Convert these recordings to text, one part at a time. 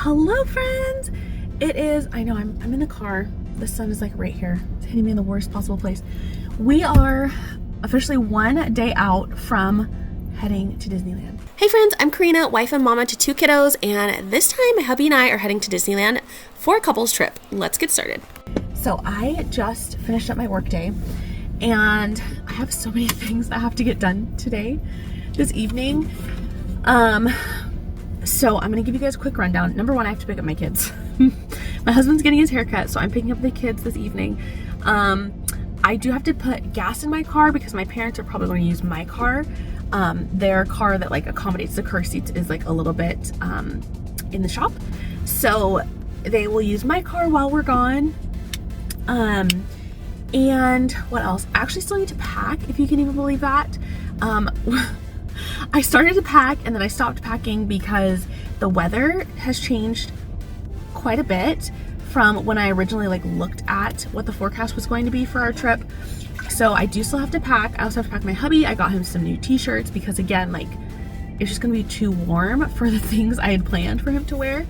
Hello friends! It is, I know I'm in the car. The sun is like right here. It's hitting me in the worst possible place. We are officially one day out from heading to Disneyland. Hey friends, I'm Corina, wife and mama to 2 kiddos, and this time my hubby and I are heading to Disneyland for a couples trip. Let's get started. So I just finished up my work day and I have so many things that have to get done this evening. So I'm gonna give you guys a quick rundown. Number one, I have to pick up my kids. My husband's getting his haircut, so I'm picking up the kids this evening. I do have to put gas in my car because my parents are probably going to use my car. Their car that like accommodates the car seats is like a little bit in the shop. So they will use my car while we're gone. And what else? I actually still need to pack, if you can even believe that. I started to pack and then I stopped packing because the weather has changed quite a bit from when I originally like looked at what the forecast was going to be for our trip. So I do still have to pack. I also have to pack my hubby. I got him some new t-shirts because again, like it's just gonna be too warm for the things I had planned for him to wear.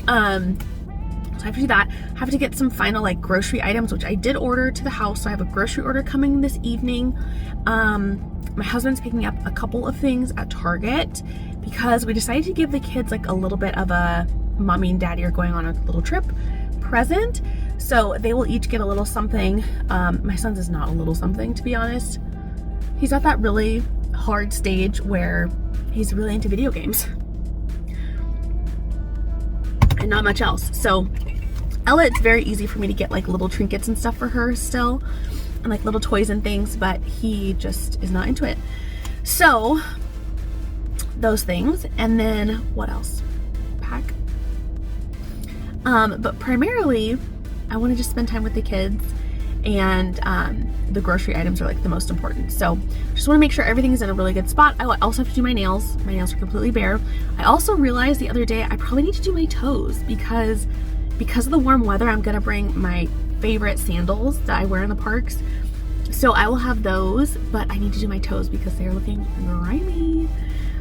So I have to do that. I have to get some final like grocery items, which I did order to the house. So I have a grocery order coming this evening. My husband's picking up a couple of things at Target because we decided to give the kids like a little bit of a mommy and daddy are going on a little trip present. So they will each get a little something. My son's is not a little something, to be honest. He's at that really hard stage where he's really into video games and not much else. So Ella, it's very easy for me to get like little trinkets and stuff for her still, and like little toys and things, but he just is not into it. So those things, and then what else? Pack. But primarily I want to just spend time with the kids, and the grocery items are like the most important. So just want to make sure everything's in a really good spot. I also have to do my nails. My nails are completely bare. I also realized the other day I probably need to do my toes because of the warm weather. I'm gonna bring my favorite sandals that I wear in the parks. So I will have those, but I need to do my toes because they're looking grimy.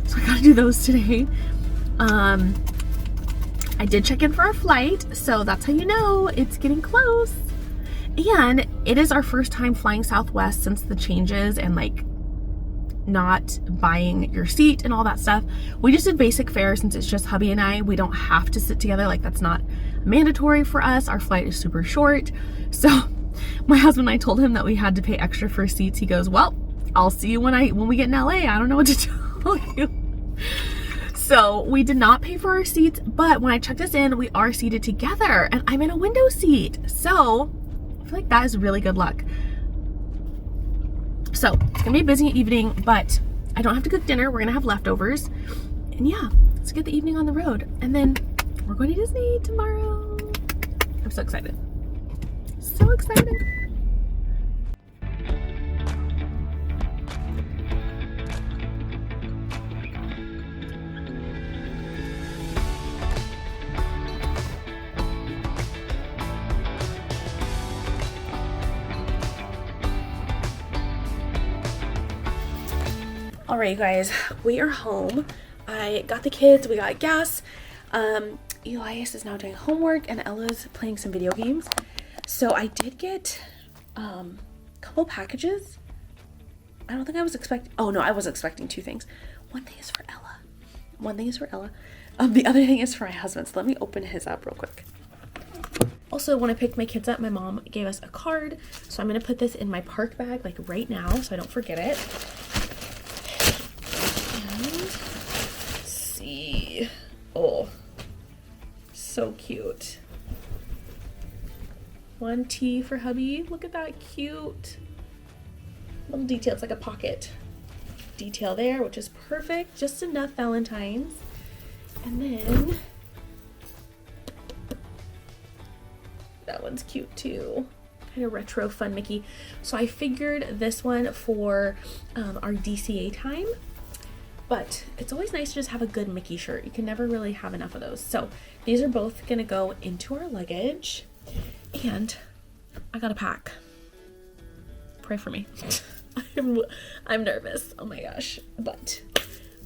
So I gotta do those today. I did check in for our flight, so that's how you know it's getting close. And it is our first time flying Southwest since the changes and like not buying your seat and all that stuff. We just did basic fare since it's just hubby and I. We don't have to sit together. Like that's not mandatory for us. Our flight is super short. So my husband and I told him that we had to pay extra for seats. He goes, well, I'll see you when we get in LA. I don't know what to tell you. So we did not pay for our seats, but when I checked us in, we are seated together and I'm in a window seat. So I feel like that is really good luck. So it's gonna be a busy evening, but I don't have to cook dinner. We're gonna have leftovers. And yeah, let's get the evening on the road. And then we're going to Disney tomorrow. I'm so excited. So excited. All right, you guys, we are home. I got the kids, we got gas. Elias is now doing homework and Ella's playing some video games. So I did get a couple packages. I don't think I was expecting, oh no, I was expecting 2 things. One thing is for Ella. The other thing is for my husband. So let me open his up real quick. Also, when I picked my kids up, my mom gave us a card. So I'm gonna put this in my park bag like right now so I don't forget it. Oh, so cute. One T for hubby. Look at that cute little detail. It's like a pocket detail there, which is perfect. Just enough Valentines. And then that one's cute too. Kind of retro fun Mickey. So I figured this one for our DCA time. But it's always nice to just have a good Mickey shirt. You can never really have enough of those. So these are both gonna go into our luggage. And I gotta pack. Pray for me. I'm nervous. Oh my gosh. But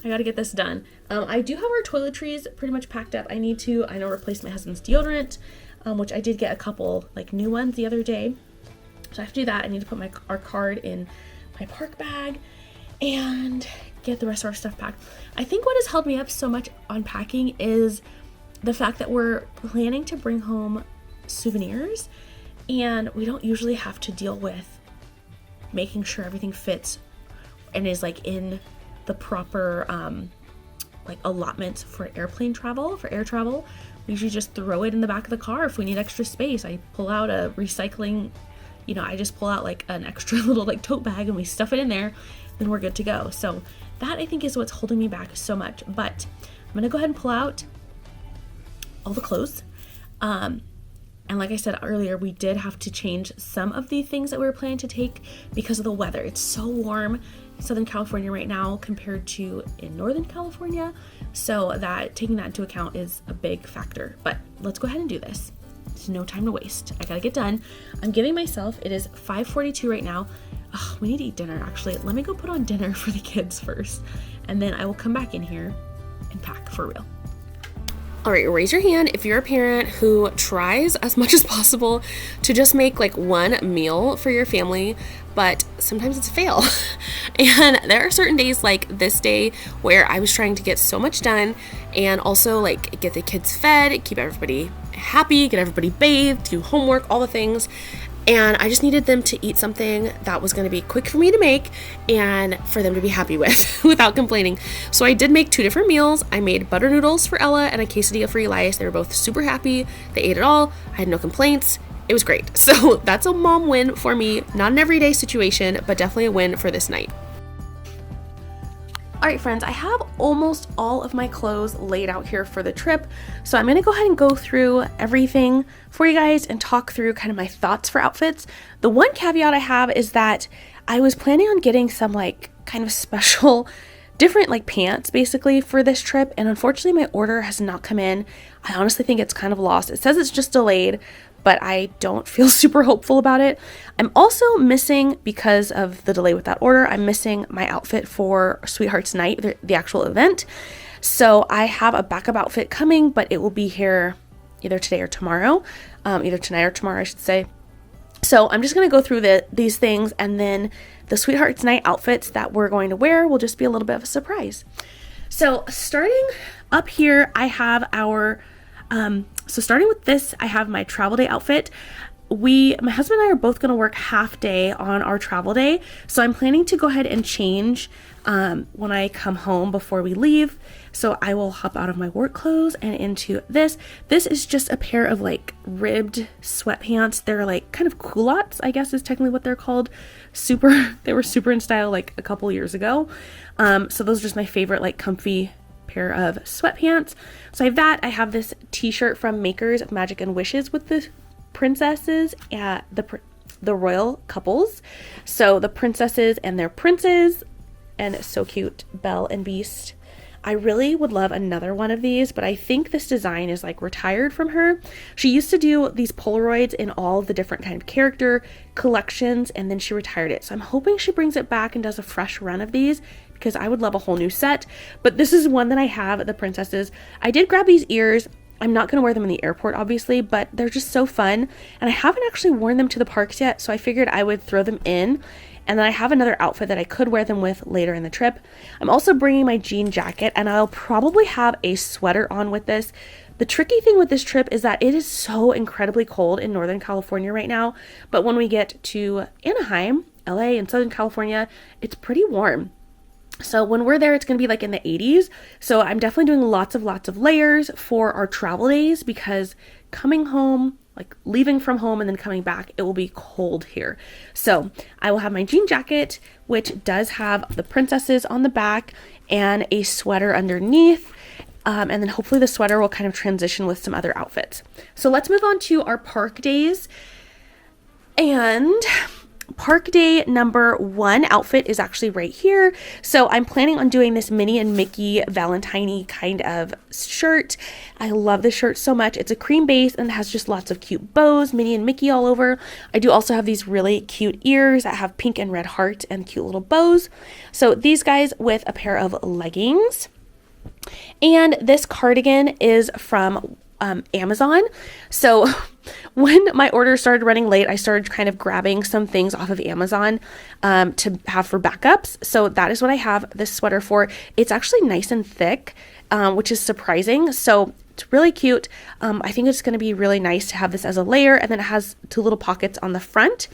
I gotta get this done. I do have our toiletries pretty much packed up. I know, replace my husband's deodorant, which I did get a couple like new ones the other day. So I have to do that. I need to put our card in my park bag and get the rest of our stuff packed. I think what has held me up so much on packing is the fact that we're planning to bring home souvenirs, and we don't usually have to deal with making sure everything fits and is like in the proper like allotments for air travel. We usually just throw it in the back of the car. If we need extra space, I pull out a recycling, I just pull out like an extra little like tote bag and we stuff it in there, then we're good to go. So that I think is what's holding me back so much. But I'm gonna go ahead and pull out all the clothes. And like I said earlier, we did have to change some of the things that we were planning to take because of the weather. It's so warm in Southern California right now compared to in Northern California. So that taking that into account is a big factor. But let's go ahead and do this. There's no time to waste. I gotta get done. I'm giving myself, it is 5:42 right now. Oh, we need to eat dinner actually. Let me go put on dinner for the kids first. And then I will come back in here and pack for real. All right, raise your hand if you're a parent who tries as much as possible to just make like one meal for your family, but sometimes it's a fail. And there are certain days like this day where I was trying to get so much done and also like get the kids fed, keep everybody happy, get everybody bathed, do homework, all the things. And I just needed them to eat something that was going to be quick for me to make and for them to be happy with without complaining. So I did make 2 different meals. I made butter noodles for Ella and a quesadilla for Elias. They were both super happy. They ate it all. I had no complaints. It was great. So that's a mom win for me. Not an everyday situation, but definitely a win for this night. All right, friends, I have almost all of my clothes laid out here for the trip. So I'm gonna go ahead and go through everything for you guys and talk through kind of my thoughts for outfits. The one caveat I have is that I was planning on getting some like kind of special different like pants basically for this trip. And unfortunately my order has not come in. I honestly think it's kind of lost. It says it's just delayed, but I don't feel super hopeful about it. I'm also missing, because of the delay with that order, I'm missing my outfit for Sweethearts Night, the actual event. So I have a backup outfit coming, but it will be here either today or tomorrow, either tonight or tomorrow, I should say. So I'm just going to go through these things, and then the Sweethearts Night outfits that we're going to wear will just be a little bit of a surprise. So starting up here, I have our... So starting with this, I have my travel day outfit. My husband and I are both going to work half day on our travel day. So I'm planning to go ahead and change when I come home before we leave. So I will hop out of my work clothes and into this. This is just a pair of like ribbed sweatpants. They're like kind of culottes, I guess is technically what they're called. They were super in style like a couple years ago. So those are just my favorite like comfy pair of sweatpants. So I have that. I have this t-shirt from Makers of Magic and Wishes with the princesses at the royal couples. So the princesses and their princes, and it's so cute, Belle and Beast. I really would love another one of these, but I think this design is like retired from her. She used to do these Polaroids in all the different kind of character collections, and then she retired it. So I'm hoping she brings it back and does a fresh run of these, because I would love a whole new set. But this is one that I have, the princesses. I did grab these ears. I'm not going to wear them in the airport, obviously, but they're just so fun. And I haven't actually worn them to the parks yet, so I figured I would throw them in. And then I have another outfit that I could wear them with later in the trip. I'm also bringing my jean jacket, and I'll probably have a sweater on with this. The tricky thing with this trip is that it is so incredibly cold in Northern California right now. But when we get to Anaheim, LA, and Southern California, it's pretty warm. So when we're there, it's going to be like in the 80s. So I'm definitely doing lots of layers for our travel days, because coming home, like leaving from home and then coming back, it will be cold here. So I will have my jean jacket, which does have the princesses on the back and a sweater underneath. And then hopefully the sweater will kind of transition with some other outfits. So let's move on to our park days. And park day number 1 outfit is actually right here. So I'm planning on doing this Minnie and Mickey Valentine kind of shirt. I love this shirt so much. It's a cream base and it has just lots of cute bows, Minnie and Mickey all over. I do also have these really cute ears that have pink and red heart and cute little bows. So these guys with a pair of leggings. And this cardigan is from Amazon. So when my order started running late, I started kind of grabbing some things off of Amazon to have for backups. So that is what I have this sweater for. It's actually nice and thick, which is surprising. So it's really cute. I think it's going to be really nice to have this as a layer, and then it has 2 little pockets on the front.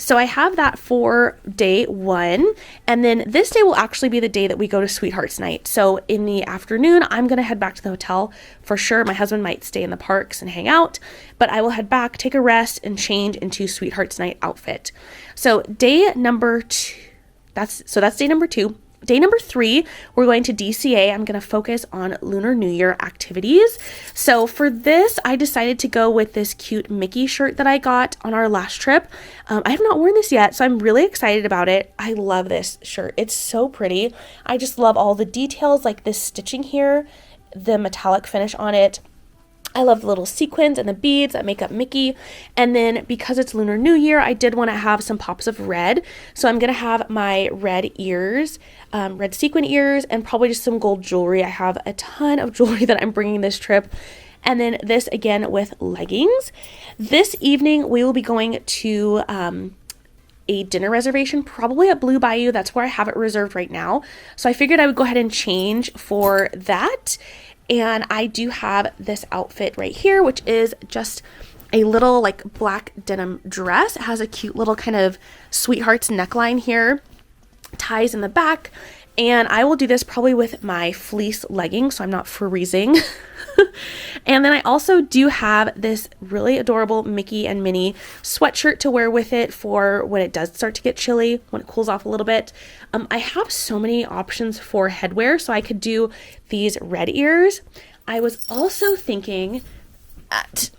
So I have that for day 1, and then this day will actually be the day that we go to Sweethearts Night. So in the afternoon, I'm going to head back to the hotel for sure. My husband might stay in the parks and hang out, but I will head back, take a rest, and change into Sweethearts Night outfit. So day number 2, that's day number 2. Day number 3, we're going to DCA. I'm going to focus on Lunar New Year activities. So for this, I decided to go with this cute Mickey shirt that I got on our last trip. I have not worn this yet, so I'm really excited about it. I love this shirt. It's so pretty. I just love all the details, like this stitching here, the metallic finish on it. I love the little sequins and the beads that make up Mickey. And then because it's Lunar New Year, I did want to have some pops of red. So I'm going to have my red ears, red sequin ears, and probably just some gold jewelry. I have a ton of jewelry that I'm bringing this trip. And then this again with leggings. This evening, we will be going to a dinner reservation, probably at Blue Bayou. That's where I have it reserved right now. So I figured I would go ahead and change for that. And I do have this outfit right here, which is just a little like black denim dress. It has a cute little kind of sweethearts neckline here, ties in the back. And I will do this probably with my fleece leggings so I'm not freezing. And then I also do have this really adorable Mickey and Minnie sweatshirt to wear with it for when it does start to get chilly, when it cools off a little bit. I have so many options for headwear, so I could do these red ears. I was also thinking that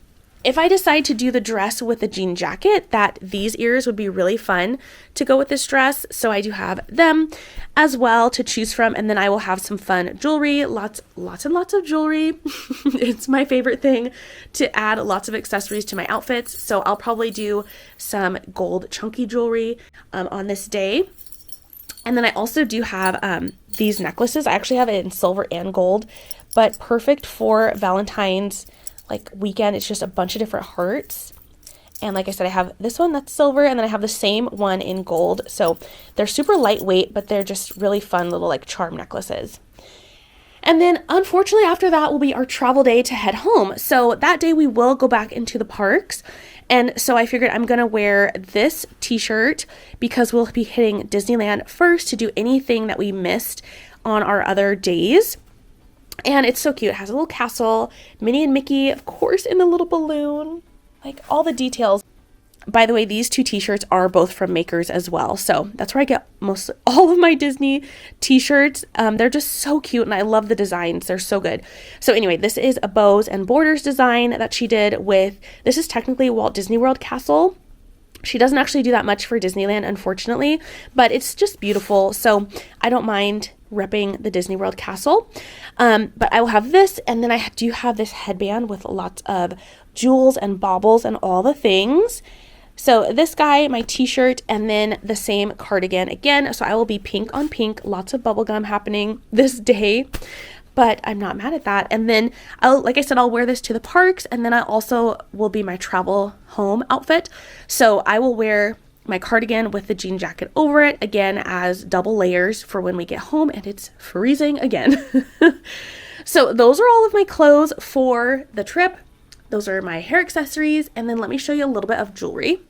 if I decide to do the dress with the jean jacket, that these ears would be really fun to go with this dress. So I do have them as well to choose from. And then I will have some fun jewelry, lots and lots of jewelry. It's my favorite thing to add lots of accessories to my outfits. So I'll probably do some gold chunky jewelry on this day. And then I also do have these necklaces. I actually have it in silver and gold, but perfect for Valentine's like weekend. It's just a bunch of different hearts. And like I said, I have this one that's silver, and then I have the same one in gold. So they're super lightweight, but they're just really fun little like charm necklaces. And then unfortunately after that will be our travel day to head home. So that day we will go back into the parks. And so I figured I'm going to wear this t-shirt because we'll be hitting Disneyland first to do anything that we missed on our other days. And it's so cute. It has a little castle, Minnie and Mickey, of course, in the little balloon, like all the details. By the way, these 2 t-shirts are both from Makers as well. So that's where I get all of my Disney t-shirts. They're just so cute, and I love the designs. They're so good. So anyway, this is a bows and borders design that she did with, this is technically Walt Disney World Castle. She doesn't actually do that much for Disneyland, unfortunately, but it's just beautiful. So I don't mind repping the Disney World Castle. But I will have this, and then I do have this headband with lots of jewels and baubles and all the things. So this guy, my t-shirt, and then the same cardigan again. So I will be pink on pink, lots of bubblegum happening this day. But I'm not mad at that. And then, like I said, I'll wear this to the parks. And then I also will be my travel home outfit. So I will wear my cardigan with the jean jacket over it, again, as double layers for when we get home and it's freezing again. So those are all of my clothes for the trip. Those are my hair accessories. And then let me show you a little bit of jewelry.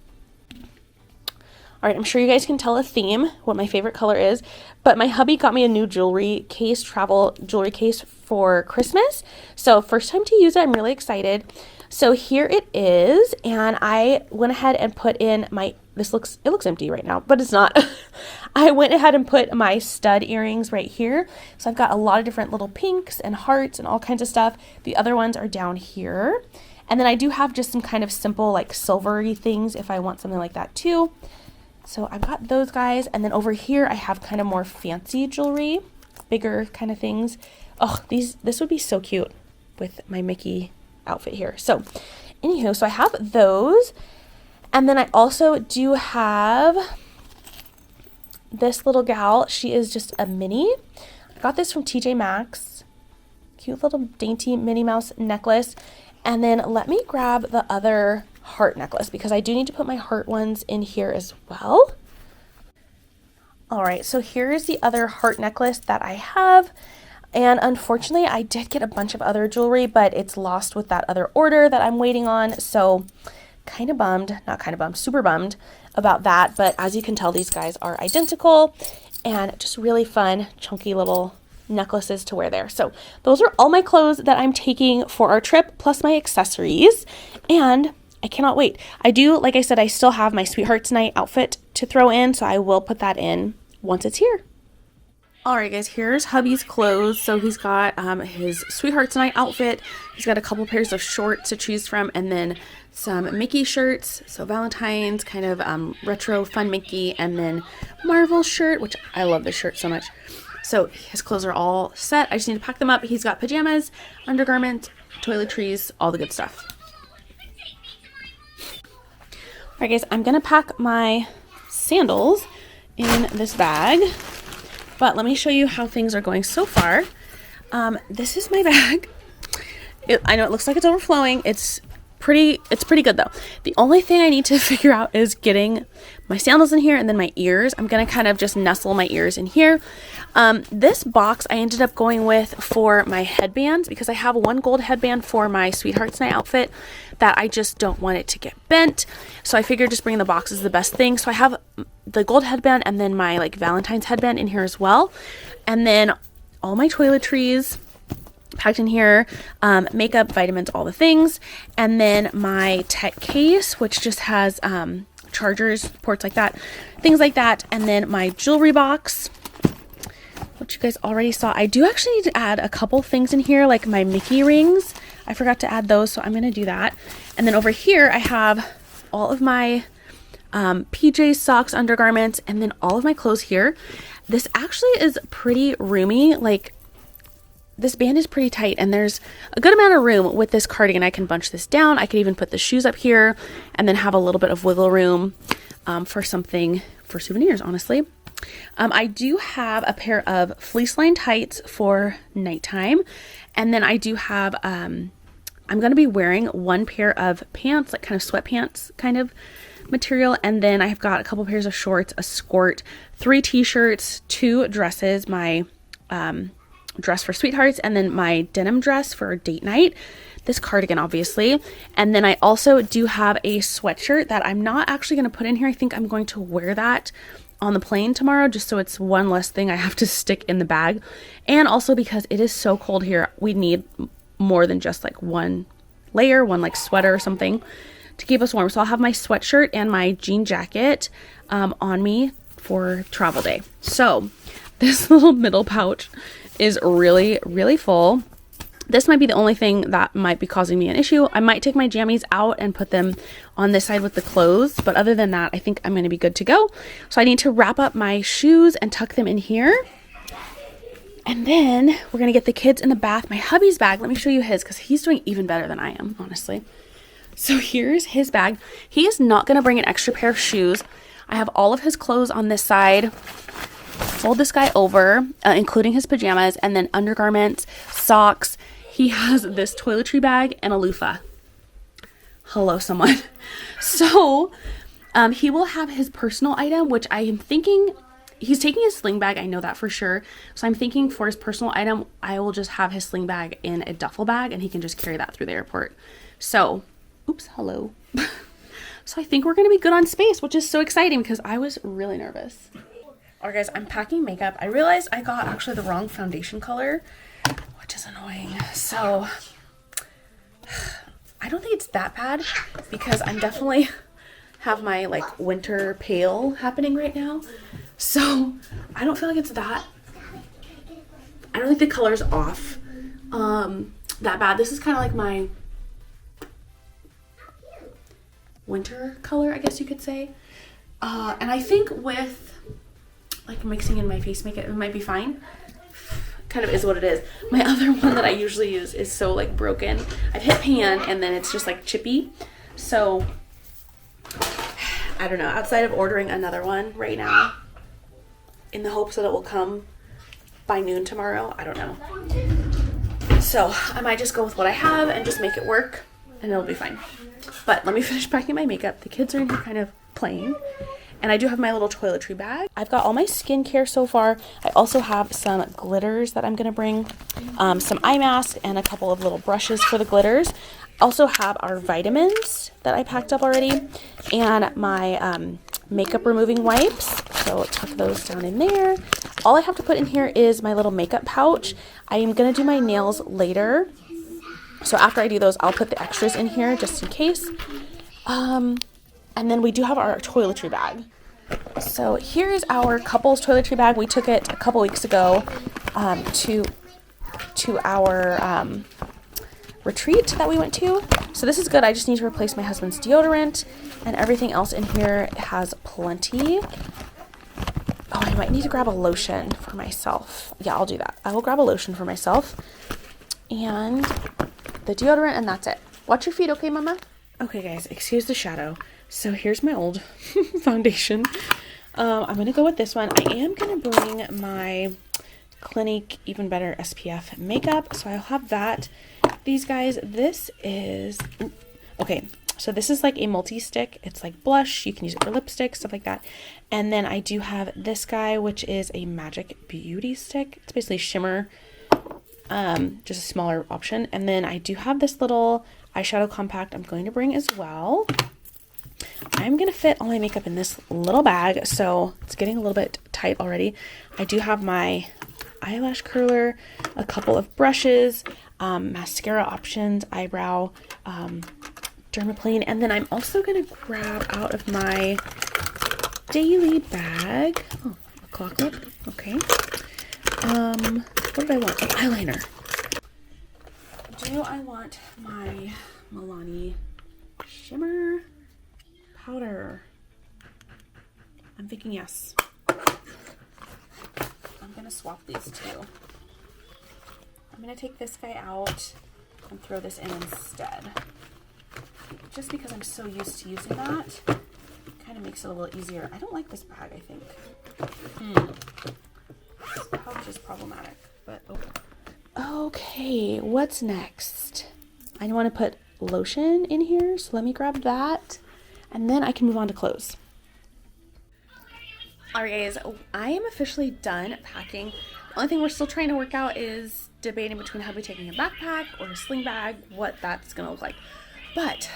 All right, I'm sure you guys can tell a theme, what my favorite color is, but my hubby got me a new jewelry case, travel jewelry case for Christmas. So first time to use it, I'm really excited. So here it is, and I went ahead and put in my, it looks empty right now, but it's not. I went ahead and put my stud earrings right here. So I've got a lot of different little pinks and hearts and all kinds of stuff. The other ones are down here. And then I do have just some kind of simple like silvery things if I want something like that too. So I've got those guys. And then over here, I have kind of more fancy jewelry, bigger kind of things. Oh, this would be so cute with my Mickey outfit here. So anywho, so I have those. And then I also do have this little gal. She is just a mini. I got this from TJ Maxx. Cute little dainty Minnie Mouse necklace. And then let me grab the other heart necklace because I do need to put my heart ones in here as well. All right, so here's the other heart necklace that I have. And unfortunately, I did get a bunch of other jewelry, but it's lost with that other order that I'm waiting on. So kind of bummed, not kind of bummed, super bummed about that. But as you can tell, these guys are identical and just really fun, chunky little necklaces to wear there. So those are all my clothes that I'm taking for our trip, plus my accessories. And I cannot wait. I do, like I said, I still have my Sweethearts Night outfit to throw in, so I will put that in once it's here. All right, guys, here's hubby's clothes. So he's got his Sweethearts Night outfit. He's got a couple pairs of shorts to choose from, and then some Mickey shirts. So Valentine's, kind of retro fun Mickey, and then Marvel shirt, which I love this shirt so much. So his clothes are all set. I just need to pack them up. He's got pajamas, undergarments, toiletries, all the good stuff. All right, guys, I'm going to pack my sandals in this bag. But let me show you how things are going so far. This is my bag. I know it looks like it's overflowing. It's pretty good though. The only thing I need to figure out is getting my sandals in here and then my ears. I'm gonna kind of just nestle my ears in here. This box I ended up going with for my headbands because I have one gold headband for my Sweethearts Night outfit that I just don't want it to get bent. So I figured just bringing the box is the best thing. So I have the gold headband and then my like Valentine's headband in here as well. And then all my toiletries packed in here, makeup, vitamins, all the things. And then my tech case, which just has chargers, ports like that, things like that. And then my jewelry box, which you guys already saw. I do actually need to add a couple things in here, like my Mickey rings. I forgot to add those, so I'm going to do that. And then over here, I have all of my PJs, socks, undergarments, and then all of my clothes here. This actually is pretty roomy. Like, this band is pretty tight, and there's a good amount of room with this cardigan. I can bunch this down. I could even put the shoes up here and then have a little bit of wiggle room for something for souvenirs, honestly. I do have a pair of fleece lined tights for nighttime. And then I do have, I'm going to be wearing one pair of pants, like kind of sweatpants kind of material. And then I've got a couple pairs of shorts, a skirt, 3 t-shirts, 2 dresses, my dress for Sweethearts, and then my denim dress for date night, this cardigan obviously. And then I also do have a sweatshirt that I'm not actually going to put in here. I think I'm going to wear that on the plane tomorrow, just so it's one less thing I have to stick in the bag. And also because it is so cold here, we need more than just like one layer, one like sweater or something to keep us warm. So I'll have my sweatshirt and my jean jacket on me for travel day. So this little middle pouch is really, really full. This might be the only thing that might be causing me an issue. I might take my jammies out and put them on this side with the clothes, but other than that, I think I'm going to be good to go. So I need to wrap up my shoes and tuck them in here. And then we're going to get the kids in the bath. My hubby's bag, let me show you his because he's doing even better than I am, honestly. So here's his bag. He is not going to bring an extra pair of shoes. I have all of his clothes on this side. Fold this guy over, including his pajamas, and then undergarments, socks. He has this toiletry bag and a loofah. Hello, someone. So he will have his personal item, which I am thinking he's taking his sling bag. I know that for sure. So I'm thinking for his personal item, I will just have his sling bag in a duffel bag and he can just carry that through the airport. So, oops, hello. So I think we're going to be good on space, which is so exciting because I was really nervous. All right, guys, I'm packing makeup. I realized I got actually the wrong foundation color, which is annoying. So I don't think it's that bad because I'm definitely have my like winter pale happening right now. So I don't feel like it's that. I don't think the color's off that bad. This is kind of like my winter color, I guess you could say. And I think with like mixing in my face makeup, it might be fine. Kind of is what it is. My other one that I usually use is so like broken. I've hit pan and then it's just like chippy. So I don't know, outside of ordering another one right now in the hopes that it will come by noon tomorrow, I don't know. So I might just go with what I have and just make it work and it'll be fine. But let me finish packing my makeup. The kids are in here kind of playing. And I do have my little toiletry bag. I've got all my skincare so far. I also have some glitters that I'm gonna bring, some eye masks and a couple of little brushes for the glitters. Also have our vitamins that I packed up already and my makeup removing wipes. So tuck those down in there. All I have to put in here is my little makeup pouch. I am gonna do my nails later. So after I do those, I'll put the extras in here just in case. And then we do have our toiletry bag. So here's our couple's toiletry bag. We took it a couple weeks ago to our retreat that we went to. So this is good. I just need to replace my husband's deodorant, and everything else in here has plenty. Oh, I might need to grab a lotion for myself. Yeah, I'll do that. I will grab a lotion for myself and the deodorant, and that's it. Watch your feet, okay, Mama? Okay, guys, excuse the shadow. So here's my old foundation. I'm going to go with this one. I am going to bring my Clinique Even Better SPF makeup. So I'll have that. These guys, this is... Okay, so this is like a multi-stick. It's like blush. You can use it for lipstick, stuff like that. And then I do have this guy, which is a Magic Beauty stick. It's basically shimmer. Just a smaller option. And then I do have this little eyeshadow compact I'm going to bring as well. I'm going to fit all my makeup in this little bag, so it's getting a little bit tight already. I do have my eyelash curler, a couple of brushes, mascara options, eyebrow, dermaplane, and then I'm also going to grab out of my daily bag, oh, a clock lip, okay. What did I want? Oh, eyeliner. Do I want my Milani shimmer powder? I'm thinking yes. I'm gonna swap these two. I'm gonna take this guy out and throw this in instead. Just because I'm so used to using that, kind of makes it a little easier. I don't like this bag, I think. This pouch is problematic, but okay. Okay, what's next? I want to put lotion in here, so let me grab that, and then I can move on to clothes. Alright guys, I am officially done packing. The only thing we're still trying to work out is debating between how we taking a backpack or a sling bag, what that's gonna look like. But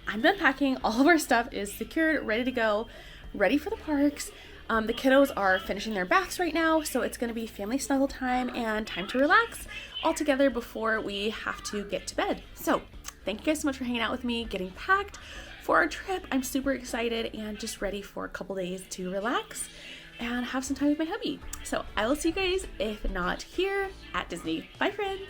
I'm done packing. All of our stuff is secured, ready to go, ready for the parks. The kiddos are finishing their baths right now, so it's going to be family snuggle time and time to relax all together before we have to get to bed. So thank you guys so much for hanging out with me, getting packed for our trip. I'm super excited and just ready for a couple days to relax and have some time with my hubby. So I will see you guys, if not here, at Disney. Bye, friends.